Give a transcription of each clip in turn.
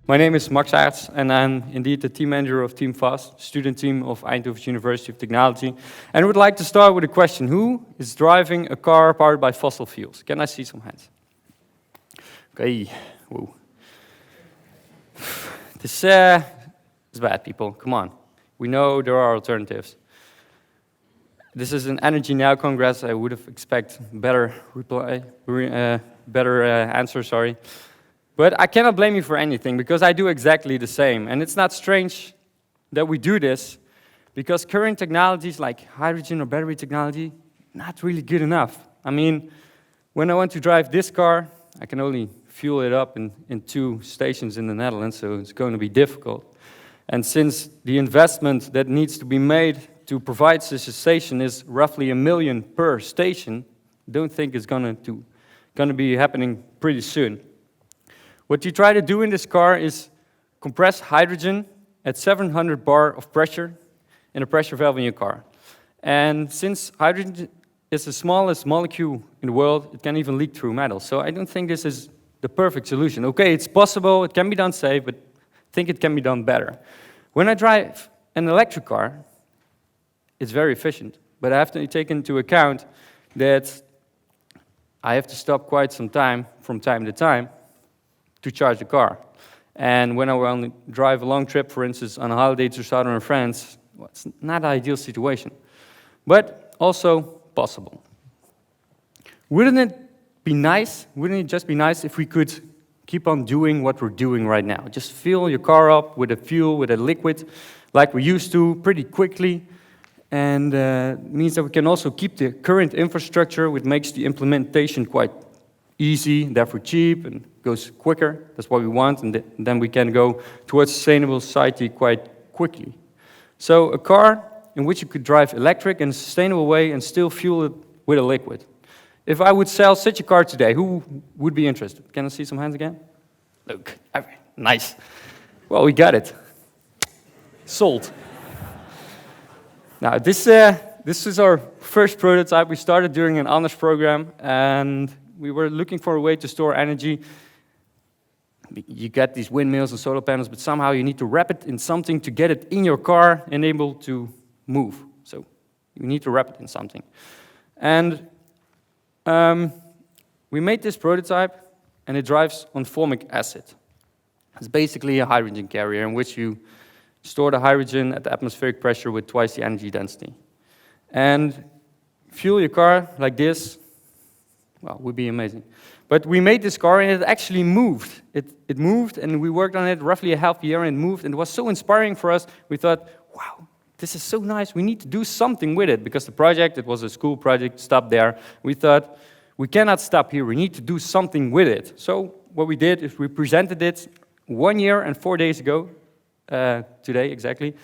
My name is Max Aerts, and I'm indeed the team manager of Team FAST, student team of Eindhoven University of Technology. And I would like to start with a question. Who is driving a car powered by fossil fuels? Can I see some hands? Okay, whoa. This is bad, people, come on. We know there are alternatives. This is an Energy Now Congress. I would have expected better answer, sorry. But I cannot blame you for anything, because I do exactly the same. And it's not strange that we do this, because current technologies like hydrogen or battery technology, not really good enough. I mean, when I want to drive this car, I can only fuel it up in 2 stations in the Netherlands, so it's going to be difficult. And since the investment that needs to be made to provide such a station is roughly $1 million per station, I don't think it's going to be happening pretty soon. What you try to do in this car is compress hydrogen at 700 bar of pressure in a pressure valve in your car. And since hydrogen is the smallest molecule in the world, it can even leak through metal. So I don't think this is the perfect solution. Okay, it's possible, it can be done safe, but I think it can be done better. When I drive an electric car, it's very efficient, but I have to take into account that I have to stop quite some time, from time to time, to charge the car. And when I want to drive a long trip, for instance, on a holiday to southern France, well, it's not an ideal situation, but also possible. Wouldn't it be nice, wouldn't it just be nice if we could keep on doing what we're doing right now? Just fill your car up with a fuel, with a liquid, like we used to, pretty quickly, and means that we can also keep the current infrastructure, which makes the implementation quite easy, therefore cheap, and goes quicker. That's what we want, and then we can go towards sustainable society quite quickly. So a car in which you could drive electric in a sustainable way and still fuel it with a liquid. If I would sell such a car today, who would be interested? Can I see some hands again? Look, nice. Well, we got it. Sold. Now, this is our first prototype. We started during an honors program, and we were looking for a way to store energy. You get these windmills and solar panels, but somehow you need to wrap it in something to get it in your car and able to move. So you need to wrap it in something. And we made this prototype, and it drives on formic acid. It's basically a hydrogen carrier in which you store the hydrogen at the atmospheric pressure with twice the energy density. And fuel your car like this, well, would be amazing. But we made this car, and it actually moved. It moved, and we worked on it roughly a half year, and it moved, and it was so inspiring for us. We thought, wow, this is so nice. We need to do something with it, because the project, it was a school project, stopped there. We thought, we cannot stop here. We need to do something with it. So what we did is we presented it 1 year and 4 days ago, today exactly.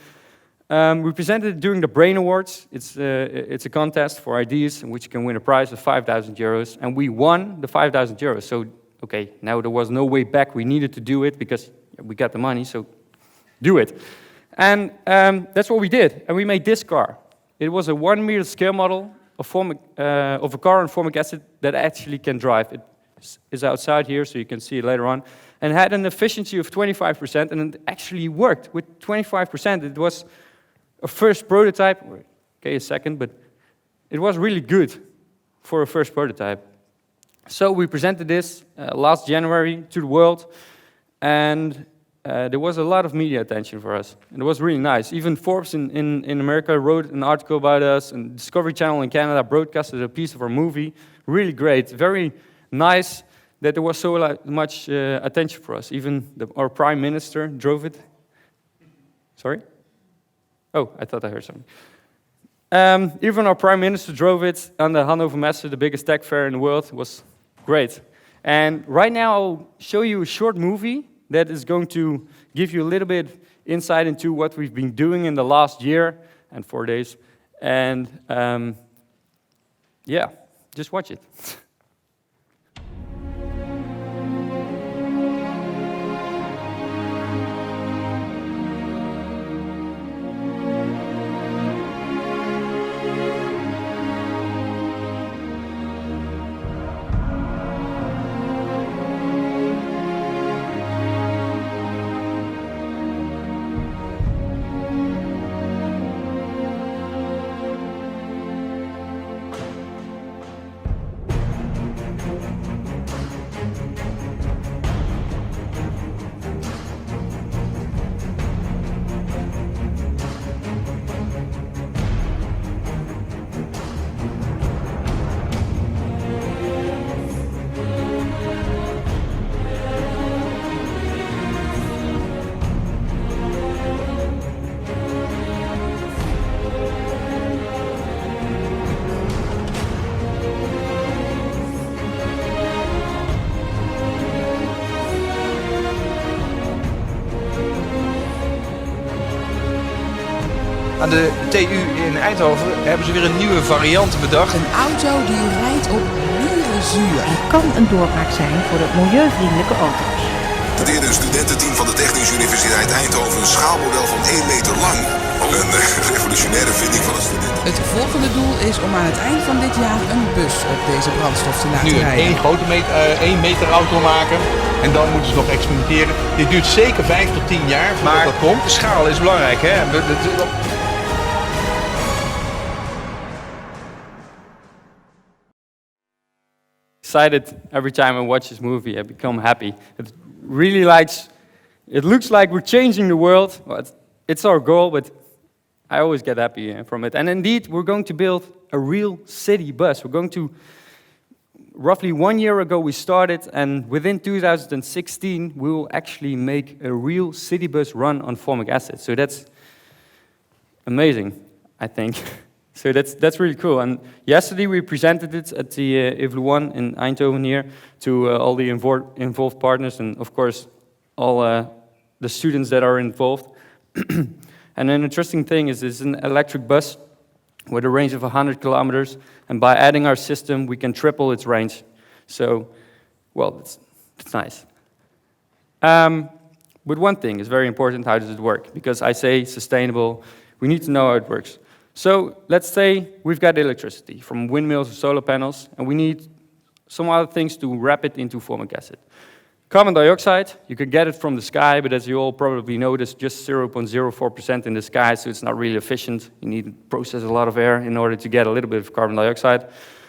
We presented it during the Brain Awards. It's a contest for ideas in which you can win a prize of 5,000 euros, and we won the 5,000 euros. So, okay, now there was no way back. We needed to do it because we got the money, so do it. And that's what we did, and we made this car. It was a 1 meter scale model of a car on formic acid that actually can drive. It is outside here, so you can see it later on, and had an efficiency of 25%, and it actually worked with 25%. It was a first prototype, okay, a second, but it was really good for a first prototype. So we presented this last January to the world, and there was a lot of media attention for us, and it was really nice. Even Forbes in America wrote an article about us, and Discovery Channel in Canada broadcasted a piece of our movie. Really great, very nice that there was so much attention for us. Even our Prime Minister drove it. Sorry? Oh, I thought I heard something. Even our Prime Minister drove it on the Eindhoven Messe, the biggest tech fair in the world. It was great. And right now I'll show you a short movie that is going to give you a little bit insight into what we've been doing in the last year and 4 days. And yeah, just watch it. Aan de TU in Eindhoven hebben ze weer een nieuwe variant bedacht. Een auto die rijdt op mierenzuur. En kan een doorbraak zijn voor de milieuvriendelijke auto's. Het eerder studententeam van de Technische Universiteit Eindhoven een schaalmodel van 1 meter lang. Een revolutionaire vinding van een student. Het volgende doel is om aan het eind van dit jaar een bus op deze brandstof te laten rijden. Nu een 1 meter auto maken en dan moeten ze nog experimenteren. Dit duurt zeker 5 tot 10 jaar voordat dat komt. De schaal is belangrijk, hè? Excited every time I watch this movie. I become happy. It looks like we're changing the world. Well, it's our goal, but I always get happy from it. And indeed, we're going to build a real city bus. Roughly 1 year ago we started, and within 2016 we will actually make a real city bus run on formic acid. So that's amazing, I think. So that's really cool. And yesterday we presented it at the IVLU1 in Eindhoven here to all the involved partners and of course all the students that are involved. And an interesting thing is it's an electric bus with a range of 100 kilometers, and by adding our system we can triple its range. So, well, it's nice. But one thing is very important: how does it work? Because I say sustainable, we need to know how it works. So let's say we've got electricity from windmills or solar panels, and we need some other things to wrap it into formic acid. Carbon dioxide, you can get it from the sky, but as you all probably know, there's just 0.04% in the sky, so it's not really efficient. You need to process a lot of air in order to get a little bit of carbon dioxide.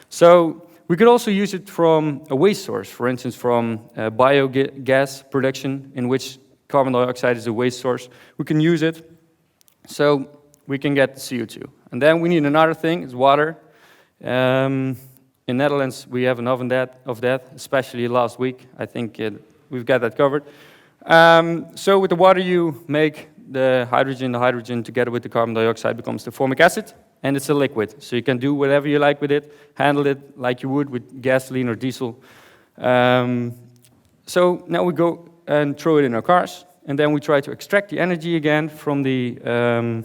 So we could also use it from a waste source, for instance, from biogas production, in which carbon dioxide is a waste source. We can use it, so we can get the CO2. And then we need another thing, it's water. In Netherlands, we have an oven of that, especially last week. I think we've got that covered. So with the water, you make the hydrogen together with the carbon dioxide becomes the formic acid, and it's a liquid. So you can do whatever you like with it, handle it like you would with gasoline or diesel. So now we go and throw it in our cars, and then we try to extract the energy again from the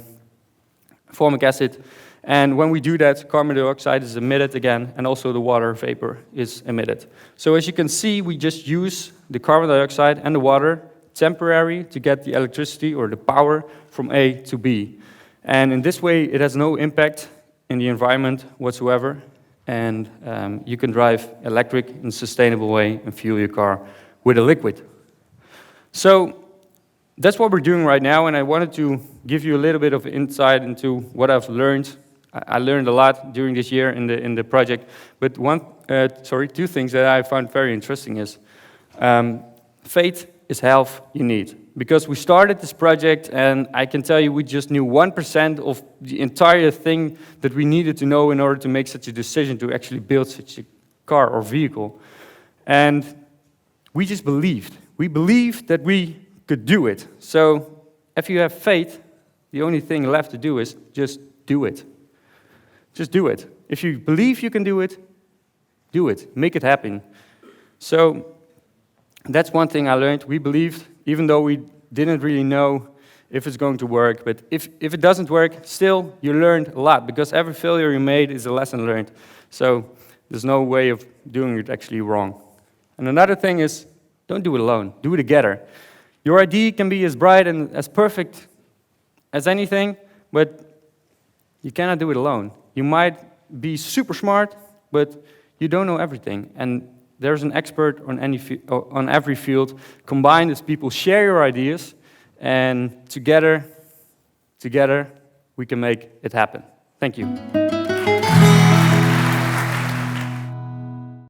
formic acid. And when we do that, carbon dioxide is emitted again, and also the water vapor is emitted. So as you can see, we just use the carbon dioxide and the water temporary to get the electricity or the power from A to B. And in this way, it has no impact in the environment whatsoever. And you can drive electric in a sustainable way and fuel your car with a liquid. So that's what we're doing right now, and I wanted to give you a little bit of insight into what I've learned. I learned a lot during this year in the project, but two things that I found very interesting is faith is half you need. Because we started this project, and I can tell you we just knew 1% of the entire thing that we needed to know in order to make such a decision to actually build such a car or vehicle. And we just believed. We believed that we could do it. So if you have faith, the only thing left to do is just do it. Just do it. If you believe you can do it, make it happen. So that's one thing I learned. We believed, even though we didn't really know if it's going to work, but if it doesn't work, still you learned a lot, because every failure you made is a lesson learned. So there's no way of doing it actually wrong. And another thing is, don't do it alone, do it together. Your idea can be as bright and as perfect as anything, but you cannot do it alone. You might be super smart, but you don't know everything. And there's an expert on every field. Combine as people share your ideas, and together we can make it happen. Thank you.